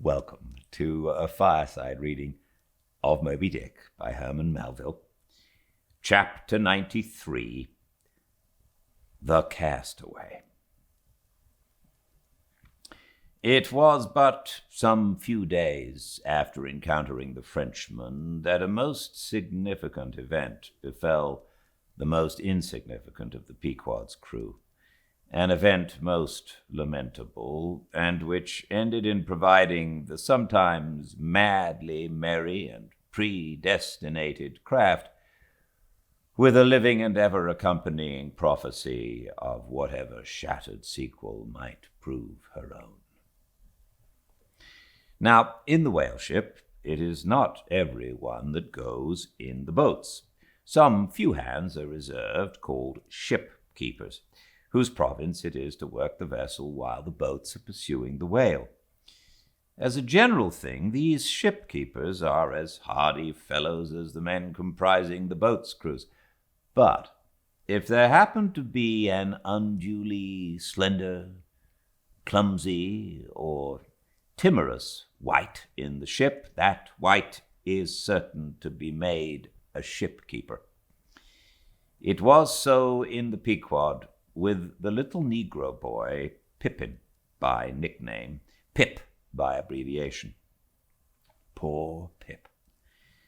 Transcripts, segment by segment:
Welcome to a fireside reading of Moby Dick by Herman Melville. Chapter 93, The Castaway. It was but some few days after encountering the Frenchman that a most significant event befell the most insignificant of the Pequod's crew. An event most lamentable, and which ended in providing the sometimes madly merry and predestinated craft with a living and ever-accompanying prophecy of whatever shattered sequel might prove her own. Now, in the whale ship, it is not every one that goes in the boats. Some few hands are reserved, called ship-keepers, whose province it is to work the vessel while the boats are pursuing the whale. As a general thing, these ship-keepers are as hardy fellows as the men comprising the boat's crews. But if there happen to be an unduly slender, clumsy, or timorous wight in the ship, that wight is certain to be made a ship-keeper. It was so in the Pequod with the little Negro boy, Pippin by nickname, Pip by abbreviation. Poor Pip.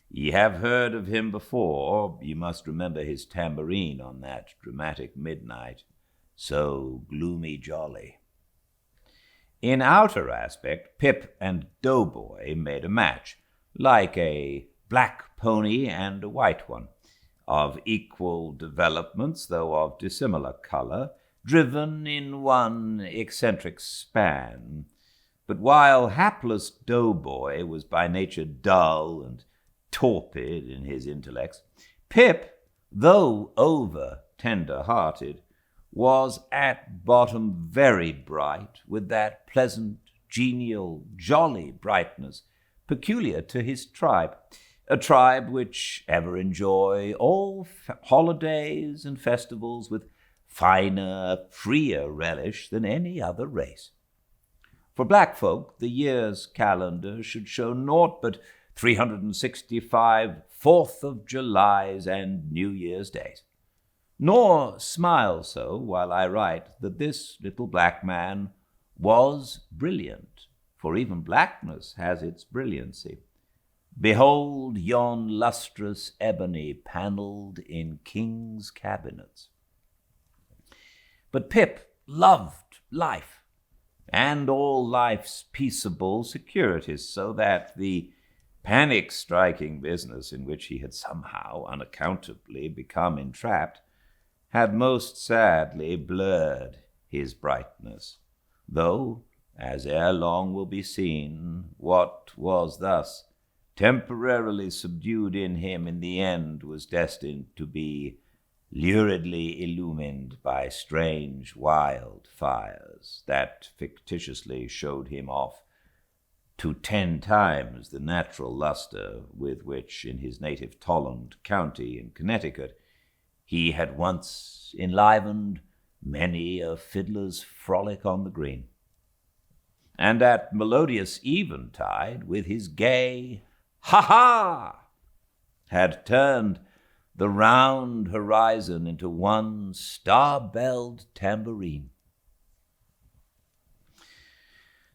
Ye have heard of him before. You must remember his tambourine on that dramatic midnight, so gloomy jolly. In outer aspect, Pip and Doughboy made a match, like a black pony and a white one, of equal developments, though of dissimilar color, driven in one eccentric span. But while hapless Doughboy was by nature dull and torpid in his intellects, Pip, though over-tender-hearted, was at bottom very bright, with that pleasant, genial, jolly brightness peculiar to his tribe, a tribe which ever enjoy all holidays and festivals with finer, freer relish than any other race. For black folk, the year's calendar should show naught but 365 4th of Julys and New Year's days. Nor smile so, while I write, that this little black man was brilliant, for even blackness has its brilliancy. Behold yon lustrous ebony panelled in kings' cabinets. But Pip loved life, and all life's peaceable securities, so that the panic-striking business in which he had somehow unaccountably become entrapped had most sadly blurred his brightness, though, as ere long will be seen, what was thus temporarily subdued in him in the end was destined to be luridly illumined by strange wild fires that fictitiously showed him off to 10 times the natural luster with which in his native Tolland County in Connecticut he had once enlivened many a fiddler's frolic on the green. And at melodious eventide, with his gay ha-ha, had turned the round horizon into one star-belled tambourine.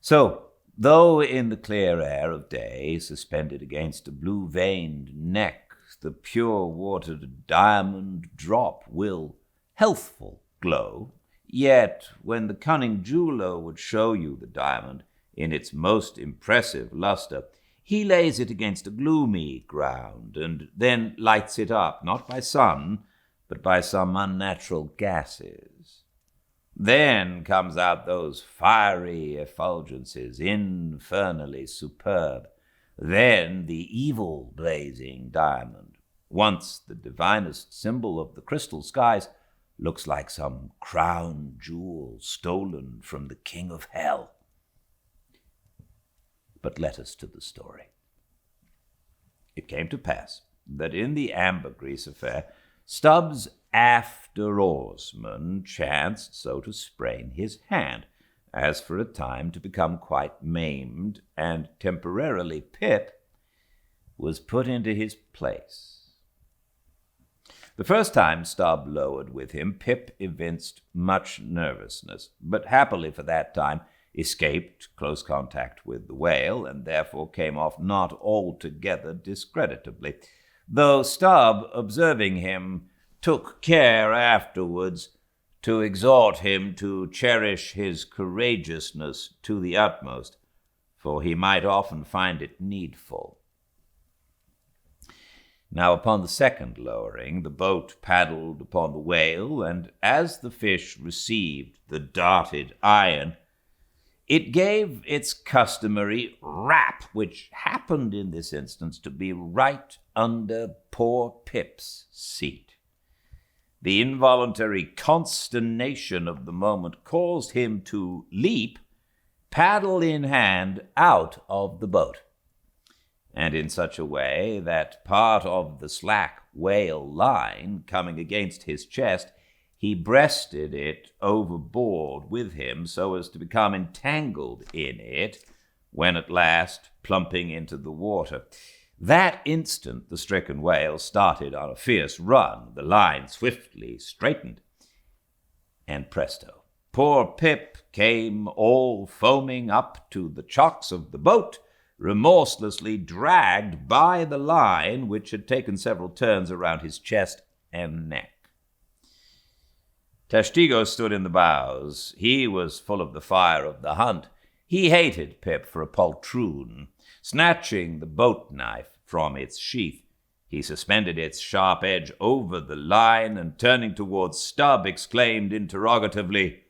So, though in the clear air of day, suspended against a blue-veined neck, the pure-watered diamond drop will healthful glow, yet when the cunning jeweler would show you the diamond in its most impressive luster, he lays it against a gloomy ground, and then lights it up, not by sun, but by some unnatural gases. Then comes out those fiery effulgences, infernally superb. Then the evil-blazing diamond, once the divinest symbol of the crystal skies, looks like some crown jewel stolen from the king of hell. But let us to the story. It came to pass that in the ambergris affair, Stubbs' after-oarsman chanced so to sprain his hand, as for a time to become quite maimed, and temporarily Pip was put into his place. The first time Stubb lowered with him, Pip evinced much nervousness, but happily for that time escaped close contact with the whale, and therefore came off not altogether discreditably, though Stubb, observing him, took care afterwards to exhort him to cherish his courageousness to the utmost, for he might often find it needful. Now upon the second lowering, the boat paddled upon the whale, and as the fish received the darted iron, it gave its customary rap, which happened in this instance to be right under poor Pip's seat. The involuntary consternation of the moment caused him to leap, paddle in hand, out of the boat, and in such a way that part of the slack whale line coming against his chest, he breasted it overboard with him so as to become entangled in it when at last plumping into the water. That instant the stricken whale started on a fierce run, the line swiftly straightened, and presto, poor Pip came all foaming up to the chocks of the boat, remorselessly dragged by the line which had taken several turns around his chest and neck. Tashtigo stood in the bows. He was full of the fire of the hunt. He hated Pip for a poltroon. Snatching the boat knife from its sheath, he suspended its sharp edge over the line, and turning towards Stubb, exclaimed interrogatively,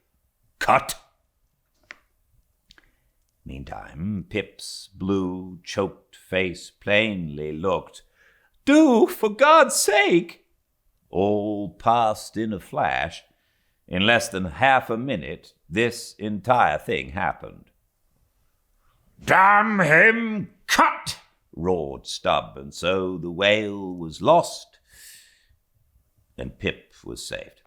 "Cut!" Meantime, Pip's blue, choked face plainly looked, "Do, for God's sake!" All passed in a flash. In less than half a minute, this entire thing happened. "Damn him, cut!" roared Stubb, and so the whale was lost, and Pip was saved.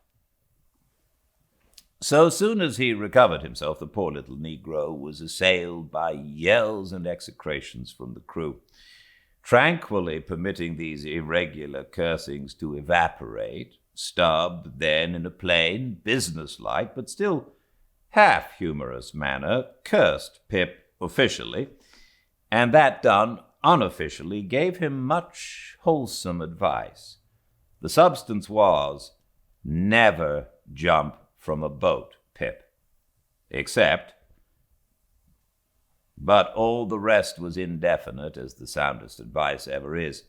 So soon as he recovered himself, the poor little Negro was assailed by yells and execrations from the crew. Tranquilly permitting these irregular cursings to evaporate, Stubb then, in a plain, businesslike, but still half-humorous manner, cursed Pip officially, and that done unofficially, gave him much wholesome advice. The substance was, never jump from a boat, Pip. Except, but all the rest was indefinite, as the soundest advice ever is.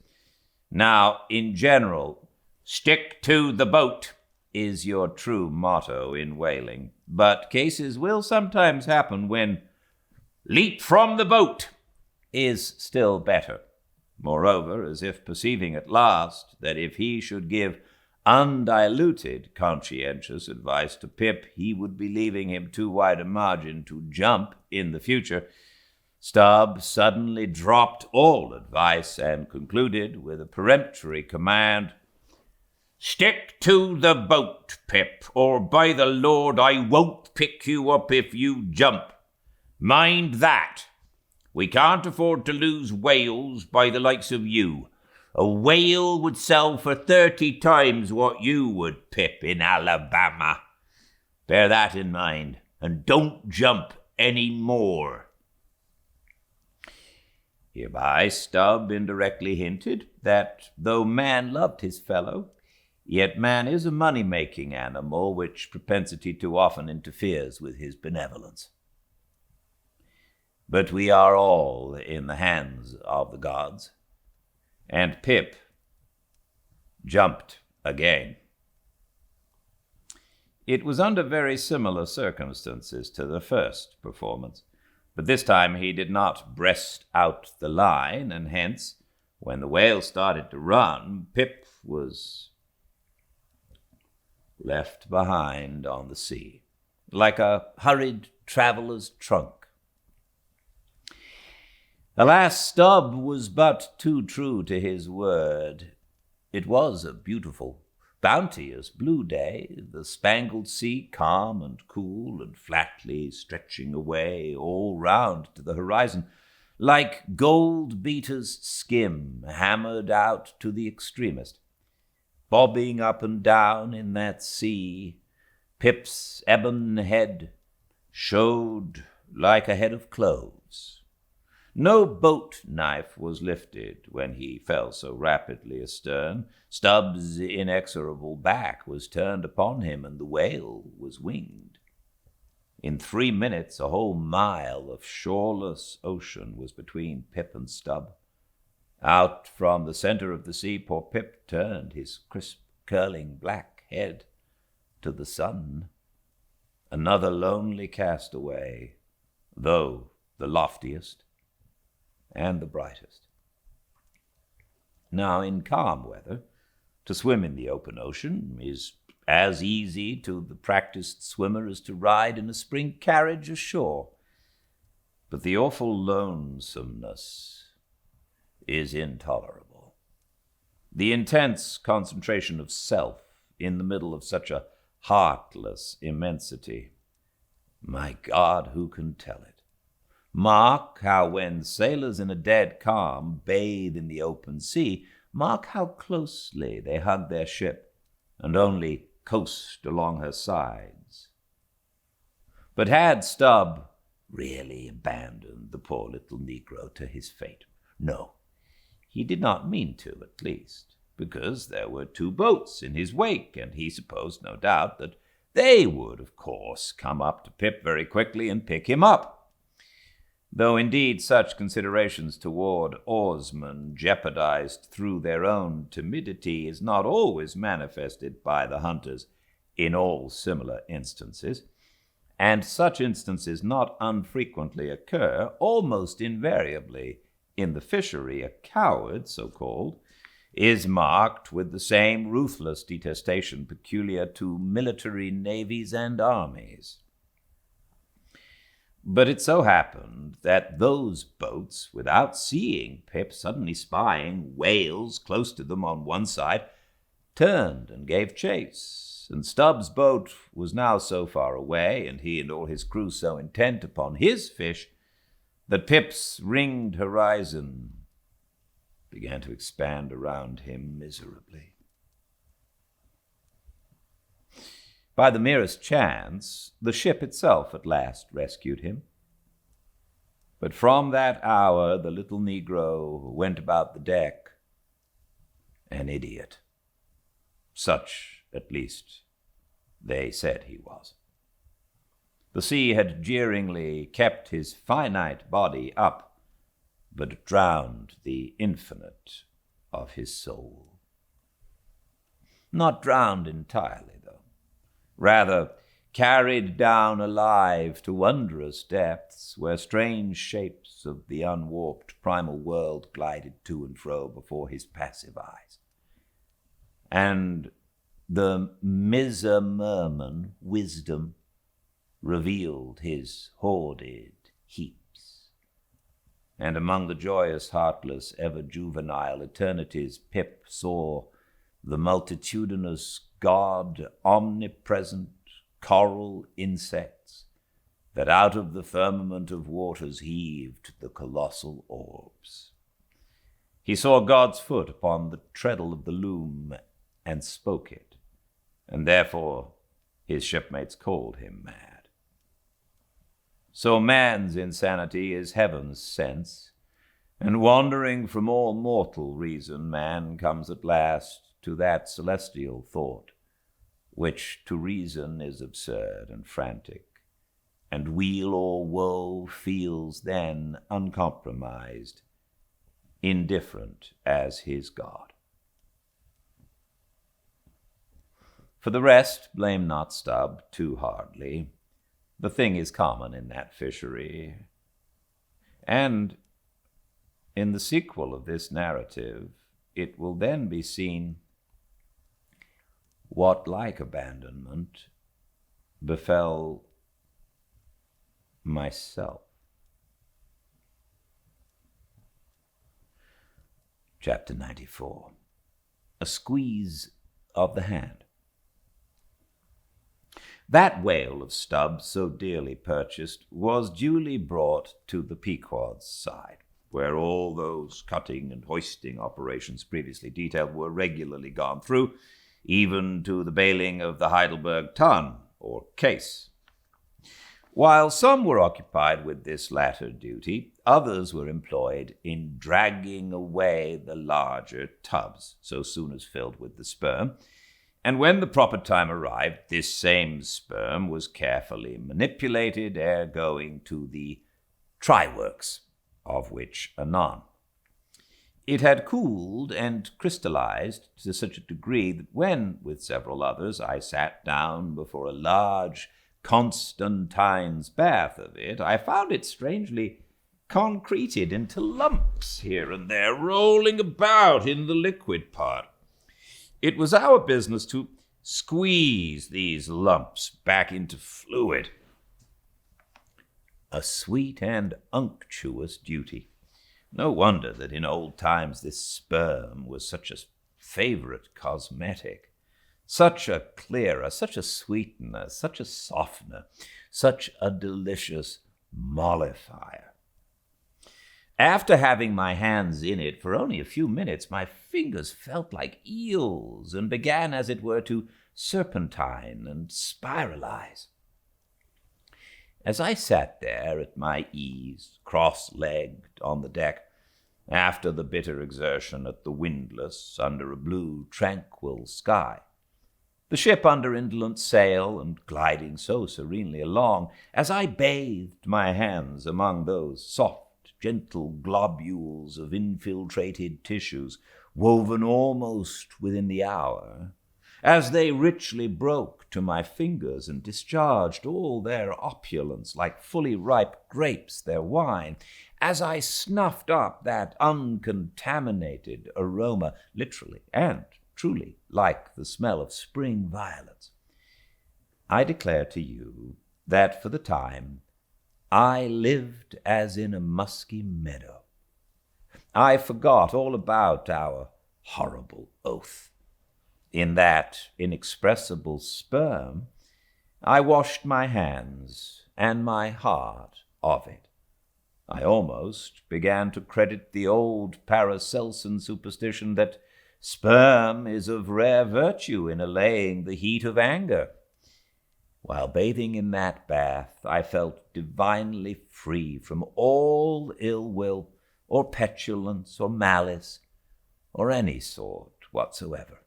Now, in general, stick to the boat is your true motto in whaling, but cases will sometimes happen when leap from the boat is still better. Moreover, as if perceiving at last that if he should give undiluted conscientious advice to Pip, he would be leaving him too wide a margin to jump in the future, Stubb suddenly dropped all advice and concluded with a peremptory command, "Stick to the boat, Pip, or by the Lord I won't pick you up if you jump. Mind that. We can't afford to lose whales by the likes of you. A whale would sell for 30 times what you would, Pip, in Alabama. Bear that in mind, and don't jump any more." Hereby Stubb indirectly hinted that though man loved his fellow, yet man is a money-making animal, which propensity too often interferes with his benevolence. But we are all in the hands of the gods, and Pip jumped again. It was under very similar circumstances to the first performance, but this time he did not breast out the line, and hence, when the whale started to run, Pip was left behind on the sea, like a hurried traveler's trunk. Alas, Stubb was but too true to his word. It was a beautiful bounteous blue day, the spangled sea calm and cool and flatly stretching away all round to the horizon, like gold beater's skim hammered out to the extremest. Bobbing up and down in that sea, Pip's ebon head showed like a head of cloves. No boat knife was lifted when he fell so rapidly astern. Stubb's inexorable back was turned upon him, and the whale was winged. In 3 minutes, a whole mile of shoreless ocean was between Pip and Stubb. Out from the center of the sea, poor Pip turned his crisp, curling black head to the sun. Another lonely castaway, though the loftiest and the brightest. Now, in calm weather, to swim in the open ocean is as easy to the practiced swimmer as to ride in a spring carriage ashore. But the awful lonesomeness is intolerable. The intense concentration of self in the middle of such a heartless immensity. My God, who can tell it? Mark how when sailors in a dead calm bathe in the open sea, mark how closely they hug their ship and only coast along her sides. But had Stubb really abandoned the poor little Negro to his fate? No, he did not mean to, at least, because there were 2 boats in his wake, and he supposed, no doubt, that they would, of course, come up to Pip very quickly and pick him up. Though indeed such considerations toward oarsmen jeopardized through their own timidity is not always manifested by the hunters in all similar instances, and such instances not unfrequently occur, almost invariably in the fishery, a coward, so-called, is marked with the same ruthless detestation peculiar to military navies and armies. But it so happened that those boats, without seeing Pip, suddenly spying whales close to them on one side, turned and gave chase, and Stubb's boat was now so far away, and he and all his crew so intent upon his fish, that Pip's ringed horizon began to expand around him miserably. By the merest chance, the ship itself at last rescued him. But from that hour, the little Negro went about the deck an idiot. Such, at least, they said he was. The sea had jeeringly kept his finite body up, but drowned the infinite of his soul. Not drowned entirely, though. Rather, carried down alive to wondrous depths where strange shapes of the unwarped primal world glided to and fro before his passive eyes. And the Merman wisdom revealed his hoarded heaps. And among the joyous, heartless, ever-juvenile eternities, Pip saw the multitudinous God omnipresent coral insects that out of the firmament of waters heaved the colossal orbs. He saw God's foot upon the treadle of the loom and spoke it, and therefore his shipmates called him mad. So man's insanity is heaven's sense, and wandering from all mortal reason, man comes at last to that celestial thought, which to reason is absurd and frantic, and weal or woe feels then uncompromised, indifferent as his God. For the rest, blame not Stubb too hardly. The thing is common in that fishery, and in the sequel of this narrative, it will then be seen what like abandonment befell myself. Chapter 94. A squeeze of the hand. That whale of Stubbs, so dearly purchased, was duly brought to the Pequod's side, where all those cutting and hoisting operations previously detailed were regularly gone through, even to the bailing of the Heidelberg tun, or case. While some were occupied with this latter duty, others were employed in dragging away the larger tubs, so soon as filled with the sperm, and when the proper time arrived, this same sperm was carefully manipulated ere going to the try-works, of which anon. It had cooled and crystallized to such a degree that when, with several others, I sat down before a large Constantine's bath of it, I found it strangely concreted into lumps here and there, rolling about in the liquid part. It was our business to squeeze these lumps back into fluid. A sweet and unctuous duty. No wonder that in old times this sperm was such a favorite cosmetic, such a clearer, such a sweetener, such a softener, such a delicious mollifier. After having my hands in it for only a few minutes, my fingers felt like eels and began, as it were, to serpentine and spiralize. As I sat there at my ease, cross-legged on the deck, after the bitter exertion at the windlass under a blue, tranquil sky, the ship under indolent sail and gliding so serenely along, as I bathed my hands among those soft, gentle globules of infiltrated tissues woven almost within the hour, as they richly broke to my fingers and discharged all their opulence like fully ripe grapes their wine, as I snuffed up that uncontaminated aroma, literally and truly like the smell of spring violets, I declare to you that for the time I lived as in a musky meadow. I forgot all about our horrible oath. In that inexpressible sperm, I washed my hands and my heart of it. I almost began to credit the old Paracelsan superstition that sperm is of rare virtue in allaying the heat of anger. While bathing in that bath, I felt divinely free from all ill will or petulance or malice or any sort whatsoever.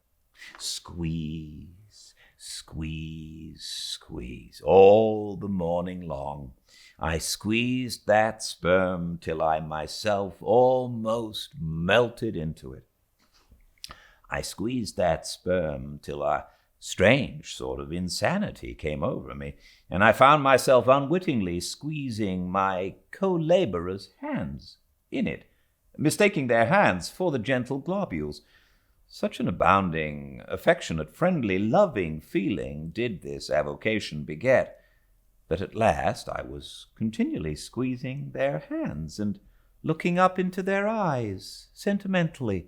Squeeze, squeeze, squeeze. All the morning long I squeezed that sperm till I myself almost melted into it. I squeezed that sperm till a strange sort of insanity came over me, and I found myself unwittingly squeezing my co-laborers' hands in it, mistaking their hands for the gentle globules. Such an abounding, affectionate, friendly, loving feeling did this avocation beget, that at last I was continually squeezing their hands and looking up into their eyes sentimentally,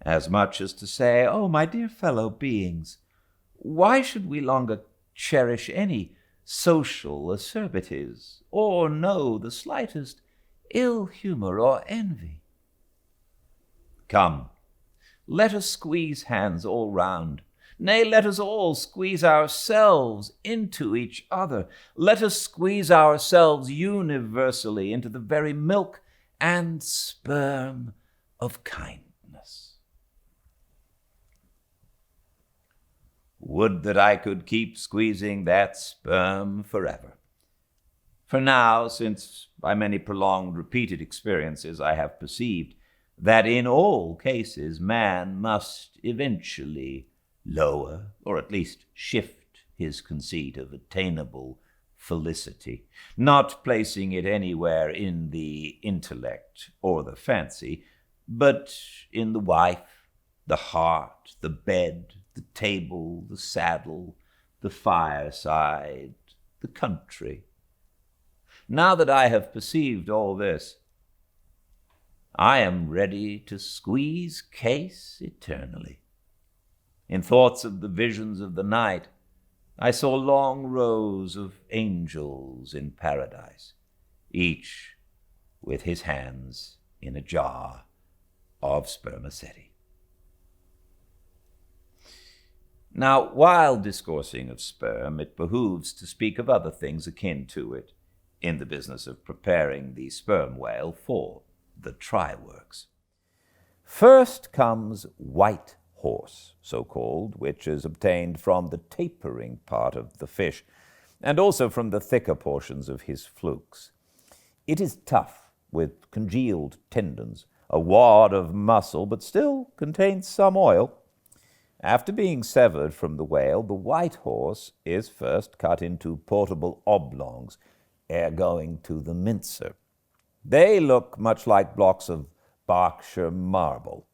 as much as to say, "Oh, my dear fellow beings, why should we longer cherish any social acerbities, or know the slightest ill humor or envy? Come, let us squeeze hands all round. Nay, let us all squeeze ourselves into each other. Let us squeeze ourselves universally into the very milk and sperm of kindness." Would that I could keep squeezing that sperm forever. For now, since by many prolonged, repeated experiences I have perceived that in all cases man must eventually lower, or at least shift his conceit of attainable felicity, not placing it anywhere in the intellect or the fancy, but in the wife, the heart, the bed, the table, the saddle, the fireside, the country. Now that I have perceived all this, I am ready to squeeze Case eternally. In thoughts of the visions of the night, I saw long rows of angels in paradise, each with his hands in a jar of spermaceti. Now, while discoursing of sperm, it behooves to speak of other things akin to it in the business of preparing the sperm whale for the try-works. First comes white horse, so called, which is obtained from the tapering part of the fish, and also from the thicker portions of his flukes. It is tough, with congealed tendons, a wad of muscle, but still contains some oil. After being severed from the whale, the white horse is first cut into portable oblongs, ere going to the mincer. They look much like blocks of Berkshire marble.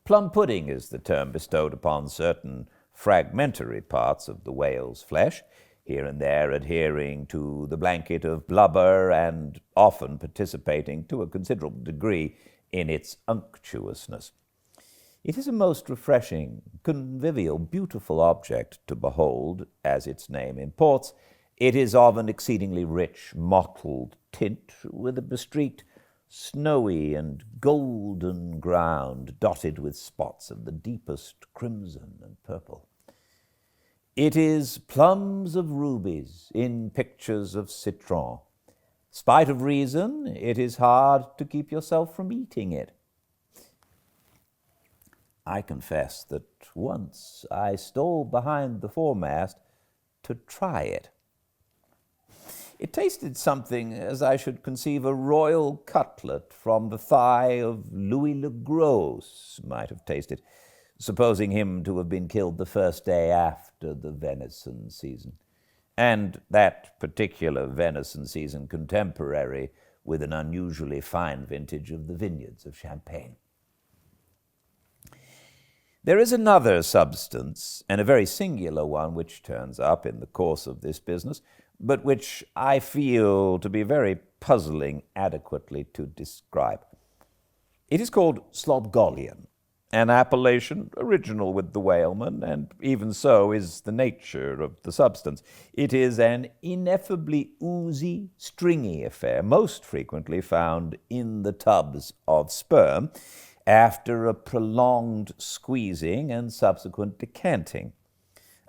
Plum pudding is the term bestowed upon certain fragmentary parts of the whale's flesh, here and there adhering to the blanket of blubber and often participating to a considerable degree in its unctuousness. It is a most refreshing, convivial, beautiful object to behold, as its name imports. It is of an exceedingly rich, mottled tint, with a bestreaked, snowy and golden ground dotted with spots of the deepest crimson and purple. It is plums of rubies in pictures of citron. Spite of reason, it is hard to keep yourself from eating it. I confess that once I stole behind the foremast to try it. It tasted something as I should conceive a royal cutlet from the thigh of Louis le Gros might have tasted, supposing him to have been killed the first day after the venison season, and that particular venison season contemporary with an unusually fine vintage of the vineyards of Champagne. There is another substance, and a very singular one, which turns up in the course of this business, but which I feel to be very puzzling adequately to describe. It is called Slobgolian, an appellation original with the whaleman, and even so is the nature of the substance. It is an ineffably oozy, stringy affair, most frequently found in the tubs of sperm, after a prolonged squeezing and subsequent decanting.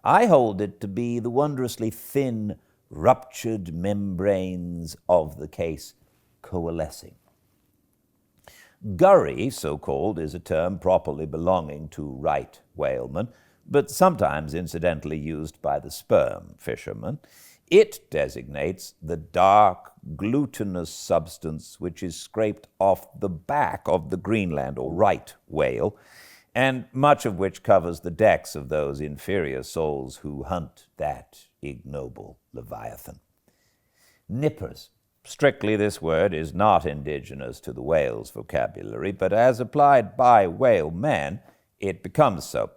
I hold it to be the wondrously thin, ruptured membranes of the case coalescing. Gurry, so called, is a term properly belonging to right whalemen, but sometimes incidentally used by the sperm fishermen. It designates the dark, glutinous substance which is scraped off the back of the Greenland or right whale, and much of which covers the decks of those inferior souls who hunt that ignoble Leviathan. Nippers. Strictly, this word is not indigenous to the whale's vocabulary, but as applied by whalemen, it becomes so.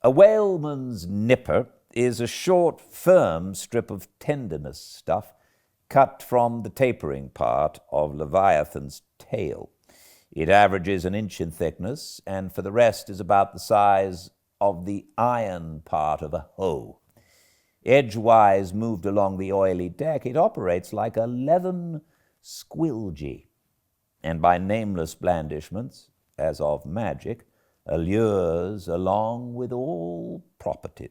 A whaleman's nipper is a short, firm strip of tendinous stuff cut from the tapering part of Leviathan's tail. It averages an inch in thickness, and for the rest is about the size of the iron part of a hoe. Edgewise moved along the oily deck, it operates like a leathern squilgee, and by nameless blandishments, as of magic, allures along with all property.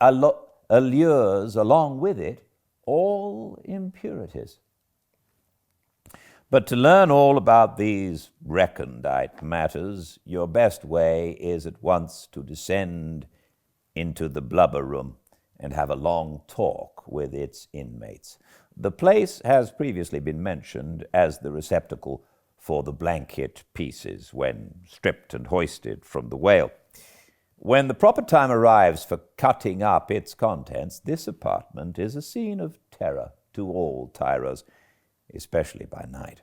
Allures along with it all impurities. But to learn all about these recondite matters, your best way is at once to descend into the blubber room and have a long talk with its inmates. The place has previously been mentioned as the receptacle for the blanket pieces when stripped and hoisted from the whale. When the proper time arrives for cutting up its contents, this apartment is a scene of terror to all tyros, especially by night.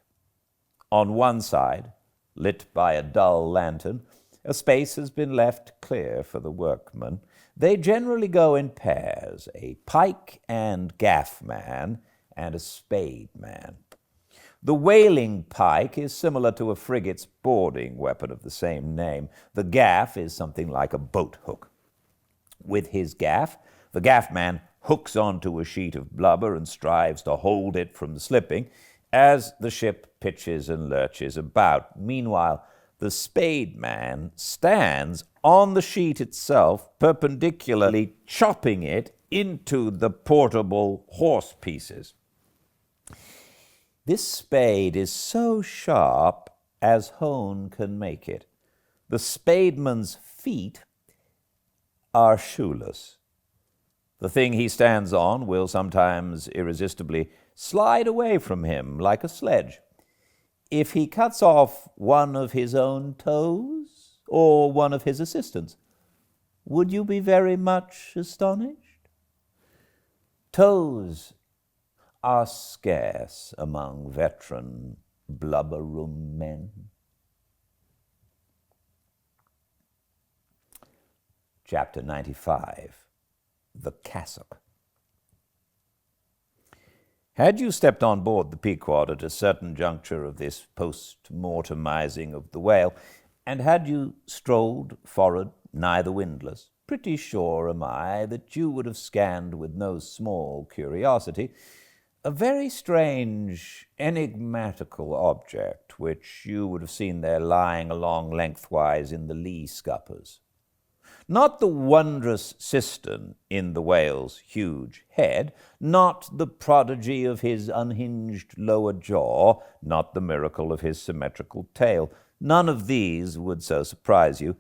On one side, lit by a dull lantern, a space has been left clear for the workmen. They generally go in pairs, a pike and gaff man and a spade man. The whaling pike is similar to a frigate's boarding weapon of the same name. The gaff is something like a boat hook. With his gaff, the gaff man hooks onto a sheet of blubber and strives to hold it from slipping as the ship pitches and lurches about. Meanwhile, the spade man stands on the sheet itself, perpendicularly chopping it into the portable horse pieces. This spade is so sharp as hone can make it. The spademan's feet are shoeless. The thing he stands on will sometimes irresistibly slide away from him like a sledge. If he cuts off one of his own toes or one of his assistants, would you be very much astonished? Toes are scarce among veteran blubber-room men. Chapter 95. The Cassock. Had you stepped on board the Pequod at a certain juncture of this post-mortemizing of the whale, and had you strolled forward nigh the windlass, pretty sure am I that you would have scanned with no small curiosity a very strange, enigmatical object which you would have seen there lying along lengthwise in the lee scuppers. Not the wondrous cistern in the whale's huge head, not the prodigy of his unhinged lower jaw, not the miracle of his symmetrical tail. None of these would so surprise you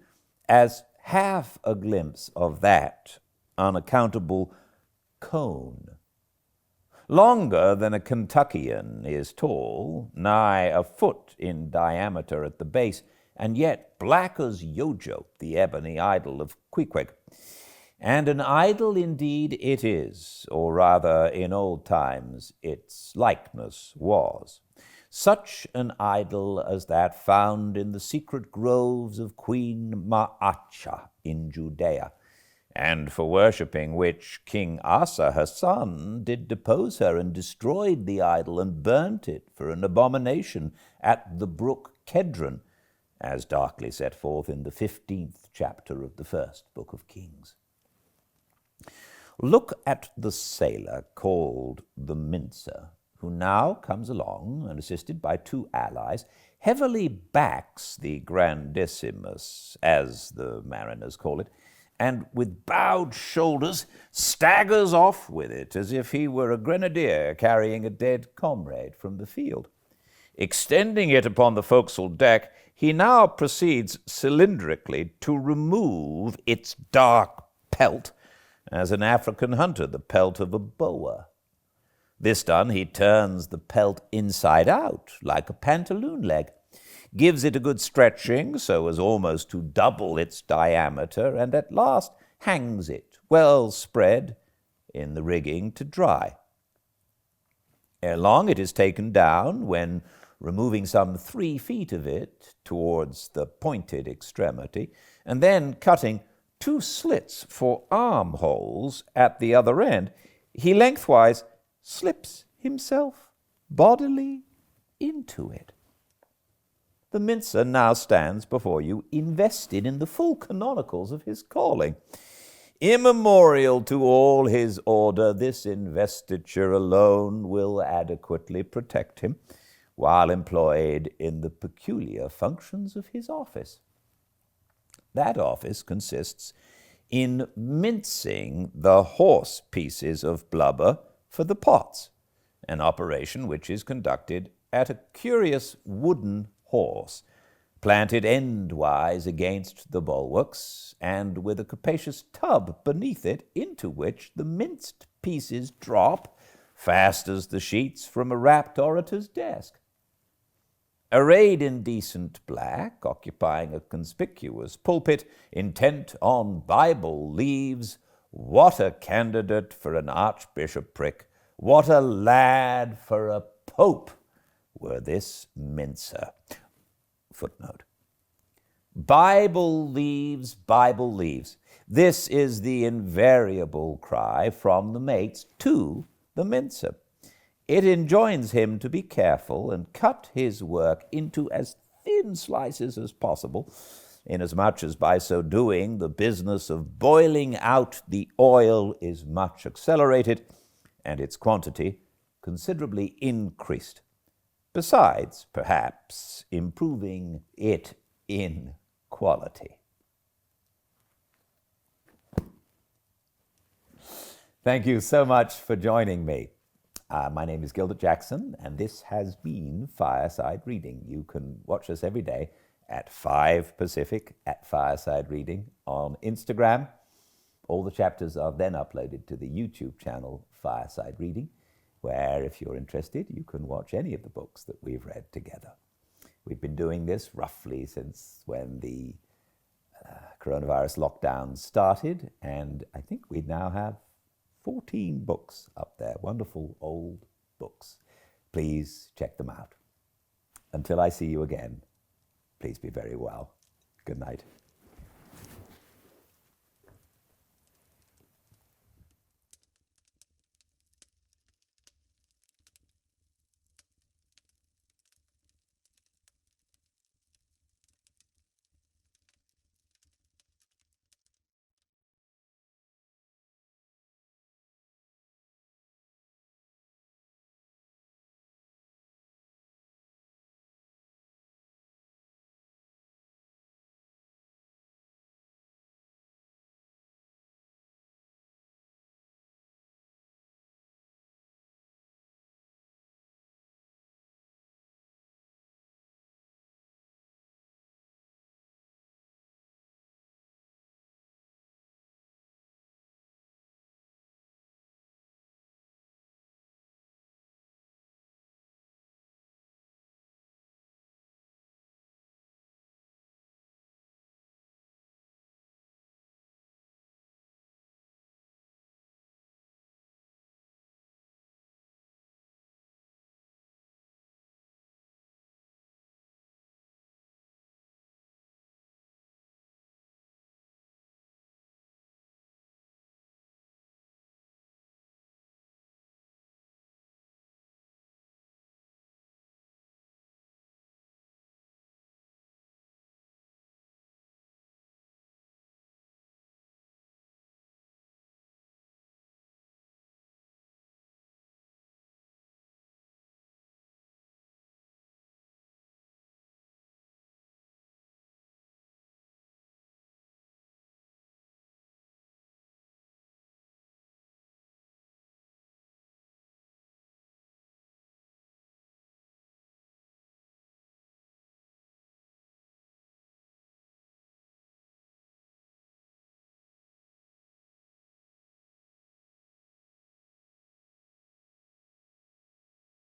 as half a glimpse of that unaccountable cone. Longer than a Kentuckian is tall, nigh a foot in diameter at the base, and yet black as Yojo, the ebony idol of Queequeg. And an idol indeed it is, or rather in old times its likeness was. Such an idol as that found in the secret groves of Queen Ma'acha in Judea, and for worshipping which King Asa her son did depose her, and destroyed the idol, and burnt it for an abomination at the brook Kedron, as darkly set forth in the 15th chapter of the first book of Kings. Look at the sailor called the Mincer, who now comes along, and assisted by two allies, heavily backs the Grandissimus, as the mariners call it, and with bowed shoulders staggers off with it as if he were a grenadier carrying a dead comrade from the field. Extending it upon the forecastle deck, he now proceeds cylindrically to remove its dark pelt, as an African hunter the pelt of a boa. This done, he turns the pelt inside out, like a pantaloon leg, gives it a good stretching so as almost to double its diameter, and at last hangs it, well spread, in the rigging to dry. Ere long it is taken down, when, removing some 3 feet of it towards the pointed extremity, and then cutting 2 slits for armholes at the other end, he lengthwise slips himself bodily into it. The Mincer now stands before you, invested in the full canonicals of his calling. Immemorial to all his order, this investiture alone will adequately protect him, while employed in the peculiar functions of his office. That office consists in mincing the horse pieces of blubber for the pots, an operation which is conducted at a curious wooden horse, planted endwise against the bulwarks, and with a capacious tub beneath it, into which the minced pieces drop, fast as the sheets from a rapt orator's desk. Arrayed in decent black, occupying a conspicuous pulpit, intent on Bible leaves, what a candidate for an archbishopric, what a lad for a pope, were this Mincer. Footnote. Bible leaves, Bible leaves. This is the invariable cry from the mates to the Mincer. It enjoins him to be careful and cut his work into as thin slices as possible, inasmuch as by so doing the business of boiling out the oil is much accelerated and its quantity considerably increased, besides, perhaps, improving it in quality. Thank you so much for joining me. My name is Gildart Jackson, and this has been Fireside Reading. You can watch us every day at 5 Pacific at Fireside Reading on Instagram. All the chapters are then uploaded to the YouTube channel Fireside Reading, where, if you're interested, you can watch any of the books that we've read together. We've been doing this roughly since when the coronavirus lockdown started, and I think we now have 14 books up there, wonderful old books. Please check them out. Until I see you again, please be very well. Good night.